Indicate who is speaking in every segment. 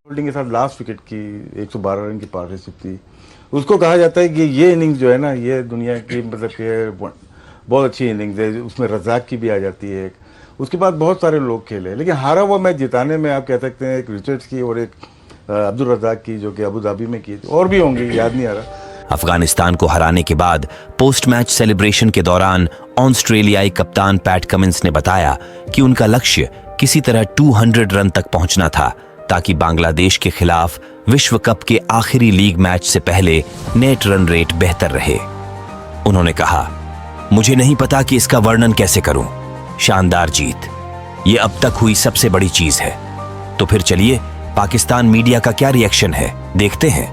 Speaker 1: Holding के साथ last wicket की 112 रन की पार्टनरशिप थी। उसको कहा जाता है कि ये इनिंग्स जो है ना, ये दुनिया की मतलब कि बहुत अच्छी इनिंग्स है। उसमें रज़ाक की भी आ जाती है एक। उसके बाद बहुत सारे लोग खेले, लेकिन हारा हुआ मैच जिताने में आप कह सकते हैं एक रिचर्ड्स की और एक अब्दुल रज़ाक की, जो कि अबू धाबी में की थी, और भी होंगी, याद नहीं आ रहा।
Speaker 2: अफगानिस्तान को हराने के बाद पोस्ट मैच सेलिब्रेशन के दौरान ऑस्ट्रेलियाई कप्तान पैट कमिंस ने बताया कि उनका लक्ष्य किसी तरह 200 रन तक पहुंचना था, ताकि बांग्लादेश के खिलाफ विश्व कप के आखिरी लीग मैच से पहले नेट रन रेट बेहतर रहे। उन्होंने कहा, मुझे नहीं पता कि इसका वर्णन कैसे करूं। शानदार जीत, ये अब तक हुई सबसे बड़ी चीज है। तो फिर चलिए, पाकिस्तान मीडिया का क्या रिएक्शन है, देखते हैं।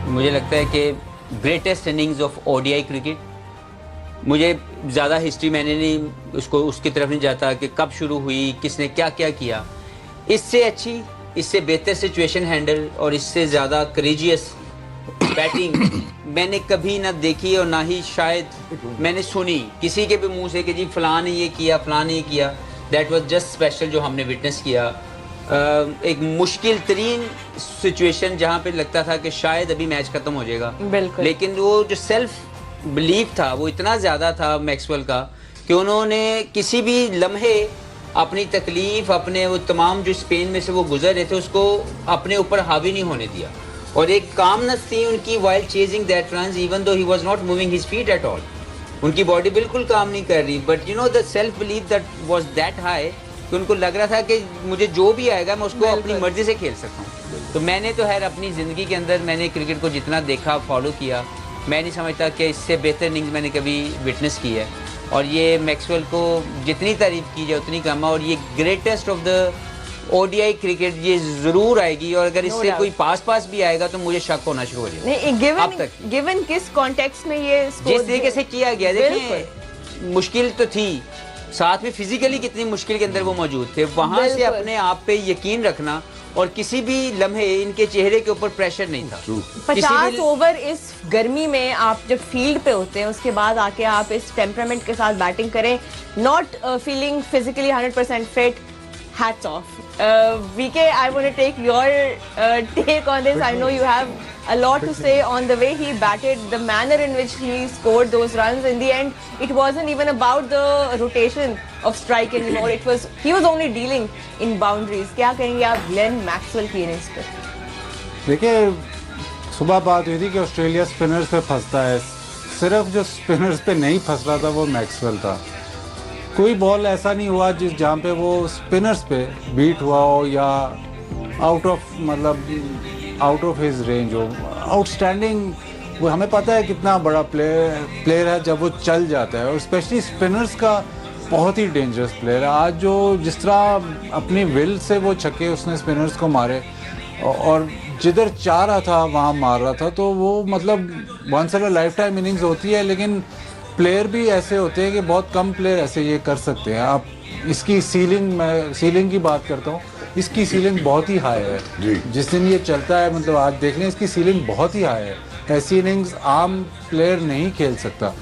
Speaker 3: मुझे लगता है कि greatest innings of ODI cricket. मुझे ज़्यादा हिस्ट्री मैंने नहीं उसकी तरफ नहीं जाता कि कब शुरू हुई, किसने क्या क्या किया। इससे अच्छी, इससे बेहतर सिचुएशन हैंडल और इससे ज़्यादा करेजियस बैटिंग मैंने कभी ना देखी और ना ही शायद मैंने सुनी किसी के भी मुंह से कि जी फलां ने ये किया, फलां ने ये किया। दैट वाज जस्ट स्पेशल जो हमने विटनेस किया। एक मुश्किल तरीन सिचुएशन जहाँ पे लगता था कि शायद अभी मैच खत्म हो जाएगा, लेकिन वो जो सेल्फ बिलीफ था वो इतना ज़्यादा था मैक्सवेल का कि उन्होंने किसी भी लम्हे अपनी तकलीफ, अपने वो तमाम जो स्पेन में से वो गुजर रहे थे, उसको अपने ऊपर हावी नहीं होने दिया। और एक कामनेस थी उनकी while chasing that runs, even though he was not moving his feet at all. उनकी बॉडी बिल्कुल काम नहीं कर रही, but you know the self belief that was that high कि उनको लग रहा था कि मुझे जो भी आएगा मैं उसको अपनी मर्जी से खेल सकता हूँ। तो मैंने तो खैर अपनी ज़िंदगी के अंदर मैंने क्रिकेट को जितना देखा, फॉलो किया, मैं नहीं समझता कि इससे बेहतर इनिंग्स मैंने कभी विटनेस की है। और ये मैक्सवेल को जितनी तारीफ की जाए उतनी कम है। और ये greatest of the ODI cricket ये जरूर आएगी, और अगर इससे कोई पास भी आएगा तो मुझे शक होना शुरू हो जाएगा।
Speaker 4: गिवन किस कॉन्टेक्स्ट में ये
Speaker 3: जिस तरीके से किया गया, देखिए मुश्किल तो थी, साथ में फिजिकली कितनी मुश्किल के अंदर वो मौजूद थे। वहां से अपने आप पे यकीन रखना, और किसी भी लम्हे इनके चेहरे के ऊपर प्रेशर नहीं था।
Speaker 4: 50 ओवर इस गर्मी में आप जब फील्ड पे होते हैं, उसके बाद आके आप इस टेम्परामेंट के साथ बैटिंग करें, not feeling physically 100% fit, hats off. VK, I want to take your take on this. I know you have a lot to say on the way he batted, the manner in which he scored those runs. In the end, it wasn't even about the rotation of strike anymore. He was only dealing in boundaries. क्या कहेंगे आप Glenn Maxwell की innings पे?
Speaker 5: देखिए, सुबह बात हुई थी कि ऑस्ट्रेलिया स्पिनर्स पे फंसता है। सिर्फ जो स्पिनर्स पे नहीं फंस रहा था वो मैक्सवेल था। कोई बॉल ऐसा नहीं हुआ जहाँ पे वो स्पिनर्स पे बीट हुआ हो या आउट ऑफ हिज रेंज हो। आउटस्टैंडिंग, वो हमें पता है कितना बड़ा प्लेयर है जब वो चल जाता है, और स्पेशली स्पिनर्स का बहुत ही डेंजरस प्लेयर है। आज जो जिस तरह अपनी विल से वो छक्के उसने स्पिनर्स को मारे, और जिधर चाह रहा था वहाँ मार रहा था, तो वो मतलब once in a lifetime innings होती है। लेकिन प्लेयर भी ऐसे होते हैं कि बहुत कम प्लेयर ऐसे ये कर सकते हैं। आप इसकी सीलिंग, मैं सीलिंग की बात करता हूँ, इसकी सीलिंग बहुत ही हाई है। जिस दिन ये चलता है, मतलब आज देख लें, इसकी सीलिंग बहुत ही हाई है। ऐसी इनिंग्स आम प्लेयर नहीं खेल सकता।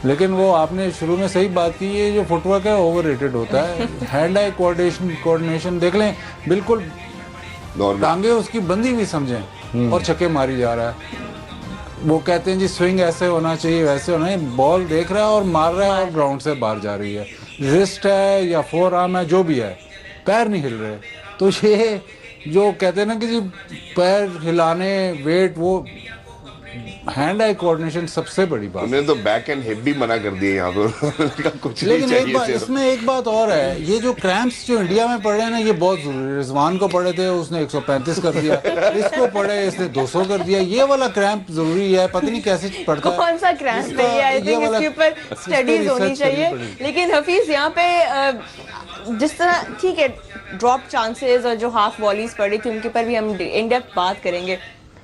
Speaker 5: लेकिन वो आपने शुरू में सही बात की, ये जो फुटवर्क है ओवर रेटेड होता है। हैंड आई कोऑर्डिनेशन देख लें, बिल्कुल टांगे उसकी बंदी हुई समझें, और छक्के मारी जा रहा है। वो कहते हैं जी स्विंग ऐसे होना चाहिए, वैसे होना चाहिए। बॉल देख रहा है और मार रहा है, और ग्राउंड से बाहर जा रही है। रिस्ट है या फोर आर्म है, जो भी है, पैर नहीं हिल रहे। तो ये जो कहते हैं ना कि जी पैर हिलाने, वेट, वो हैंड आई कोऑर्डिनेशन सबसे बड़ी बात।
Speaker 6: उन्होंने तो बैक एंड हिप भी मना कर दिए यहाँ पे कुछ
Speaker 5: लेकिन
Speaker 6: नहीं
Speaker 5: एक बात,
Speaker 6: चाहिए।
Speaker 5: इसमें एक बात और है, ये जो क्रैम्प्स जो इंडिया में पड़े हैं ना, ये बहुत जरूरी है। रिजवान को पड़े थे, उसने 135 कर दिया। इसको पड़े, इसने 200 कर दिया। ये वाला क्रैम्प जरूरी है, पता नहीं कैसे पड़ता है।
Speaker 4: कौन सा क्रैम्प है ये? आई थिंक इसके ऊपर स्टडीज होनी चाहिए। लेकिन हफीज, यहाँ पे जिस तरह, ठीक है, ड्रॉप चांसेस और जो हाफ वॉलीज पड़ी थी उनके ऊपर भी हम इन डेप्थ बात करेंगे,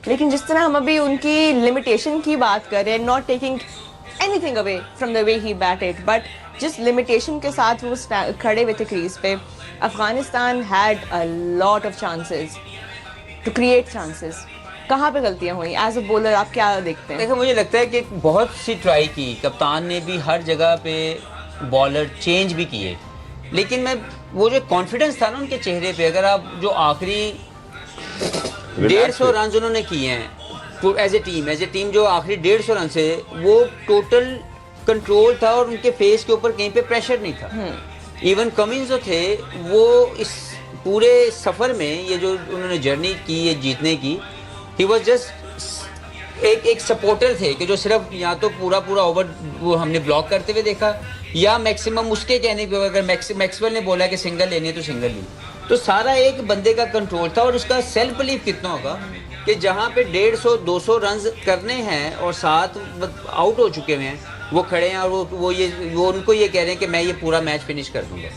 Speaker 4: लेकिन जिस तरह हम अभी उनकी लिमिटेशन की बात कर रहे हैं, not taking anything away from the way he batted, but जिस लिमिटेशन के साथ वो खड़े हुए थे क्रीज पे, Afghanistan had a lot of chances to create chances. कहाँ पे गलतियाँ हुई? एज अ बॉलर आप क्या देखते हैं?
Speaker 3: देखो, मुझे लगता है कि बहुत सी ट्राई की, कप्तान ने भी हर जगह पे बॉलर चेंज भी किए, लेकिन मैं वो जो कॉन्फिडेंस था ना उनके चेहरे पे, अगर आप जो आखिरी 150 रन उन्होंने किए हैं एज ए टीम जो आखिरी 150 रन से, वो टोटल कंट्रोल था और उनके फेस के ऊपर कहीं पे प्रेशर नहीं था। इवन कमिंस जो थे वो इस पूरे सफर में, ये जो उन्होंने जर्नी की ये जीतने की, ही वाज जस्ट एक सपोर्टर थे कि जो सिर्फ या तो पूरा ओवर वो हमने ब्लॉक करते हुए देखा, या मैक्सिमम उसके कहने पे अगर मैक्सवेल ने बोला कि सिंगल लेनी है तो सिंगल ली, तो सारा एक बंदे का कंट्रोल था। और उसका सेल्फ बिलीफ कितना होगा कि जहाँ पे 150-200 रन करने हैं और 7 आउट हो चुके हुए हैं, वो खड़े हैं और वो उनको ये कह रहे हैं कि मैं ये पूरा मैच फिनिश कर दूंगा।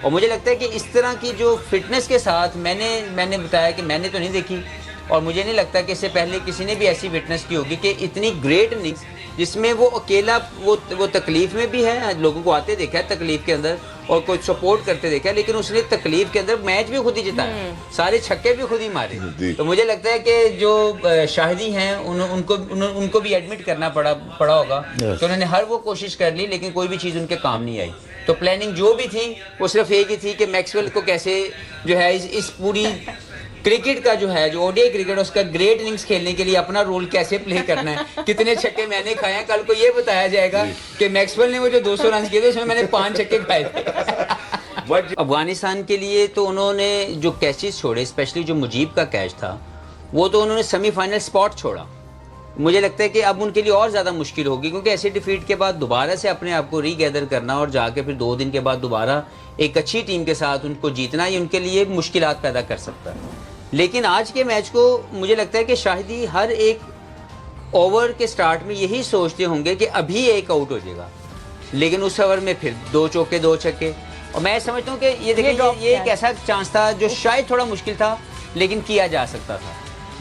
Speaker 3: और मुझे लगता है कि इस तरह की जो फिटनेस के साथ मैंने बताया कि मैंने तो नहीं देखी, और मुझे नहीं लगता कि इससे पहले किसी ने भी ऐसी फिटनेस की होगी कि इतनी ग्रेट इनिंग्स जिसमें वो अकेला वो तकलीफ में भी है, लोगों को आते देखा है तकलीफ के अंदर और कोई सपोर्ट करते देखा है, लेकिन उसने तकलीफ के अंदर मैच भी खुद ही जिताया, सारे छक्के भी खुद ही मारे। तो मुझे लगता है कि जो शाहिदी हैं उनको भी एडमिट करना पड़ा होगा कि उन्होंने हर वो कोशिश कर ली, लेकिन कोई भी चीज़ उनके काम नहीं आई। तो प्लानिंग जो भी थी वो सिर्फ एक ही थी कि मैक्सवेल को कैसे जो है इस पूरी क्रिकेट का जो है जो ओडीआई क्रिकेट उसका ग्रेट इनिंग्स खेलने के लिए अपना रोल कैसे प्ले करना है। कितने छक्के मैंने खाए हैं, कल को ये बताया जाएगा कि मैक्सवेल ने वो जो 200 रन किए थे उसमें मैंने 5 छक्के खाए थे। अफगानिस्तान के लिए तो उन्होंने जो कैचेस छोड़े, स्पेशली जो मुजीब का कैच था, वो तो उन्होंने सेमीफाइनल स्पॉट छोड़ा। मुझे लगता है कि अब उनके लिए और ज़्यादा मुश्किल होगी, क्योंकि ऐसे डिफीट के बाद दोबारा से अपने आप को रीगैदर करना और जाके फिर 2 दिन के बाद दोबारा एक अच्छी टीम के साथ उनको जीतना, ये उनके लिए मुश्किलात पैदा कर सकता है। लेकिन आज के मैच को मुझे लगता है कि शाहिदी हर एक ओवर के स्टार्ट में यही सोचते होंगे कि अभी एक आउट हो जाएगा, लेकिन उस ओवर में फिर 2 चौके 2 छक्के। और मैं समझता हूँ कि ये देखिए ये एक ऐसा चांस था जो शायद थोड़ा मुश्किल था, लेकिन किया जा सकता था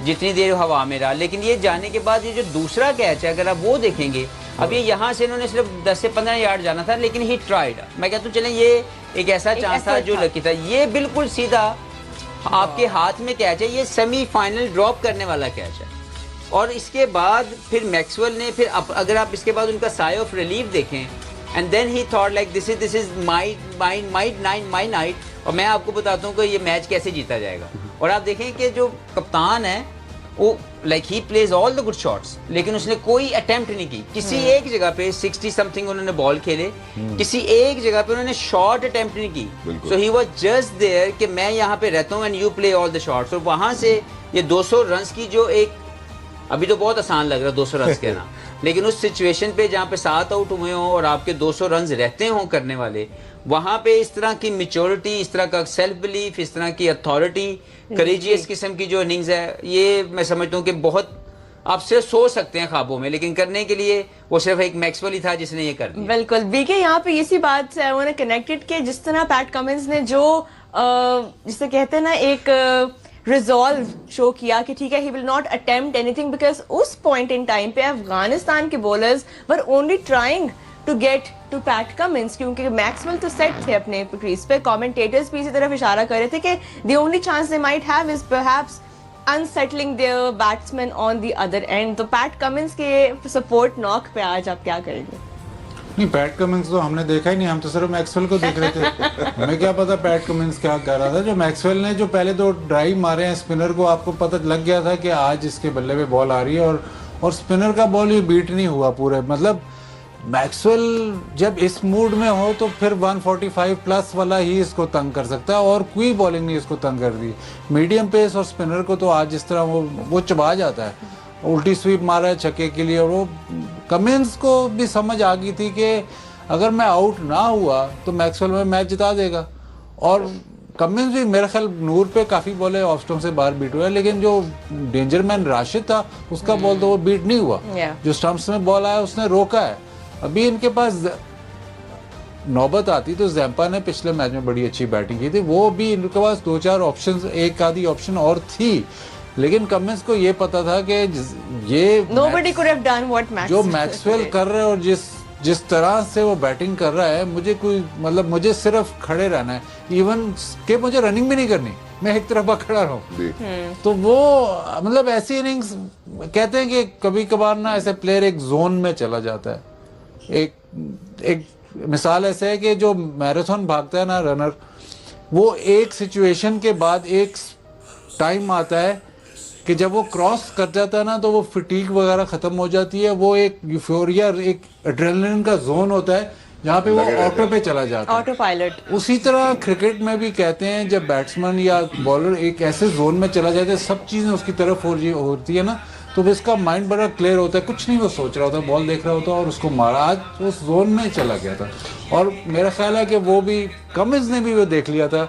Speaker 3: जितनी देर हवा में रहा। लेकिन ये जाने के बाद ये जो दूसरा कैच है, अगर आप वो देखेंगे, अब ये यहाँ से इन्होंने सिर्फ 10 से 15 यार्ड जाना था, लेकिन ही ट्राइड। मैं कहता हूँ चलें ये एक ऐसा चांस था जो लकी था। ये बिल्कुल सीधा आपके हाथ में कैच है, ये सेमीफाइनल ड्रॉप करने वाला कैच है। और इसके बाद फिर मैक्सवेल ने फिर अगर आप इसके बाद उनका साई ऑफ रिलीफ देखें, and then he thought like this is my night. और मैं आपको बताता हूँ कि ये मैच कैसे जीता जाएगा। और आप देखें कि जो कप्तान है वो like he plays all the good shots, लेकिन उसने कोई अटेम्प्ट नहीं की किसी एक जगह पे। 60 समथिंग उन्होंने बॉल खेले, किसी एक जगह पे उन्होंने शॉट अटेम्प्ट नहीं की। सो ही वाज जस्ट देयर कि मैं यहाँ पे रहता हूँ and you play all the shots. और वहां से ये 200 रन्स की जो एक, अभी तो बहुत आसान लग रहा है 200 रन्स कहना, लेकिन उस सिचुएशन पे जहाँ पे 7 आउट हुए हों और आपके 200 रन्स रहते हों करने वाले, वहां पे इस तरह की मैच्योरिटी, इस तरह का सेल्फ बिलीफ, इस तरह की अथॉरिटी, करेजियस किस्म की जो इनिंग्स है, ये मैं समझता हूँ कि बहुत आप सिर्फ सोच सकते हैं ख्वाबों में, लेकिन करने के लिए वो सिर्फ एक मैक्सवेल ही था जिसने ये कर दिया।
Speaker 4: बिल्कुल बीके यहाँ पे इसी बात से उन्होंने कनेक्टेड के जिस तरह पैट कमिंस ने जो जिसे कहते हैं ना एक रिजॉल्व शो किया कि ठीक है he will not attempt anything, because उस पॉइंट इन टाइम पे अफगानिस्तान के bowlers were only trying to get to Pat Cummins, क्योंकि मैक्सवेल तो सेट थे अपने क्रीज पे। कमेंटेटर्स भी इसी तरफ इशारा कर रहे थे कि the only chance they might have is perhaps unsettling their batsman on the other end. तो पैट कमिंस के सपोर्ट नॉक पे आज आप क्या करेंगे?
Speaker 5: नहीं, पैट कमिंस तो हमने देखा ही नहीं, हम तो सिर्फ मैक्सवेल को देख रहे थे। हमें क्या पता पैट कमिंस क्या कर रहा था। जो मैक्सवेल ने जो पहले 2 ड्राइव मारे हैं स्पिनर को, आपको पता लग गया था कि आज इसके बल्ले पे बॉल आ रही है, और स्पिनर का बॉल ये बीट नहीं हुआ पूरे। मतलब मैक्सवेल जब इस मूड में हो तो फिर 145 प्लस वाला ही इसको तंग कर सकता है, और कोई बॉलिंग नहीं इसको तंग कर दी। मीडियम पेस और स्पिनर को तो आज इस तरह वो चबा जाता है। उल्टी स्वीप मारा है छक्के के लिए, और वो कमिंस को भी समझ आ गई थी कि अगर मैं आउट ना हुआ तो मैक्सवेल में मैच जिता देगा। और कमिंस भी मेरे ख्याल नूर पे काफ़ी बॉलें ऑफ स्टंप से बाहर बीट हुआ है, लेकिन जो डेंजर मैन राशिद था उसका बॉल तो वो बीट नहीं हुआ। जो स्टंप्स में बॉल आया उसने रोका है। अभी इनके पास नौबत आती तो जैम्पा ने पिछले मैच में बड़ी अच्छी बैटिंग की थी, वो भी इनके पास 2-4 ऑप्शन, एक आधी ऑप्शन और थी, लेकिन कमिंस को ये पता था कि ये
Speaker 4: Nobody could have done what
Speaker 5: जो मैक्सवेल कर रहे हैं और जिस तरह से वो बैटिंग कर रहा है, मुझे कोई मतलब मुझे सिर्फ खड़े रहना है, इवन के मुझे रनिंग भी नहीं करनी, मैं एक तरफ खड़ा रहूं। तो वो मतलब ऐसी इनिंग्स कहते हैं कि कभी कभार ना ऐसे प्लेयर एक जोन में चला जाता है, एक मिसाल ऐसे है कि जो मैराथन भागता है ना रनर, वो एक सिचुएशन के बाद एक टाइम आता है कि जब वो क्रॉस कर जाता है ना तो वो फिटीक वगैरह खत्म हो जाती है, वो एक यूफोरिया, एक एड्रेनलिन का जोन होता है जहाँ पे वो ऑटो पे चला जाता है,
Speaker 4: ऑटो पायलट।
Speaker 5: उसी तरह क्रिकेट में भी कहते हैं जब बैट्समैन या बॉलर एक ऐसे जोन में चला जाता है, सब चीज़ें उसकी तरफ होती है ना, तो उसका माइंड बड़ा क्लियर होता है, कुछ नहीं वो सोच रहा होता, बॉल देख रहा होता और उसको मारा। आज उस जोन में चला गया था और मेरा ख्याल है कि वो भी कमिंस ने भी वो देख लिया था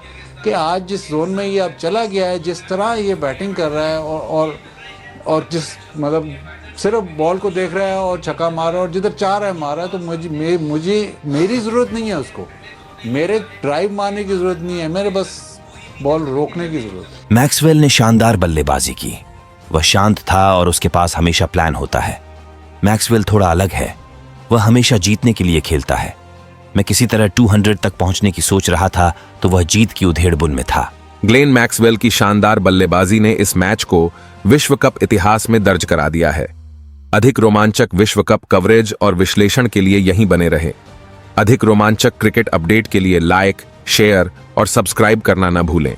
Speaker 5: कि आज जिस जोन में ये अब चला गया है, जिस तरह ये बैटिंग कर रहा है और जिस मतलब सिर्फ बॉल को देख रहा है और छक्का मार रहा है और जिधर चाह रहा है मारा है, तो मेरी ज़रूरत नहीं है उसको, मेरे ड्राइव मारने की ज़रूरत नहीं है, मेरे बस बॉल रोकने की ज़रूरत है।
Speaker 2: मैक्सवेल ने शानदार बल्लेबाजी की। वह शांत था और उसके पास हमेशा प्लान होता है। मैक्सवेल थोड़ा अलग है, वह हमेशा जीतने के लिए खेलता है। मैं किसी तरह 200 तक पहुंचने की सोच रहा था तो वह जीत की उधेड़-बुन में था।
Speaker 7: ग्लेन मैक्सवेल की शानदार बल्लेबाजी ने इस मैच को विश्व कप इतिहास में दर्ज करा दिया है। अधिक रोमांचक विश्व कप कवरेज और विश्लेषण के लिए यहीं बने रहे। अधिक रोमांचक क्रिकेट अपडेट के लिए लाइक, शेयर और सब्सक्राइब करना न भूलें।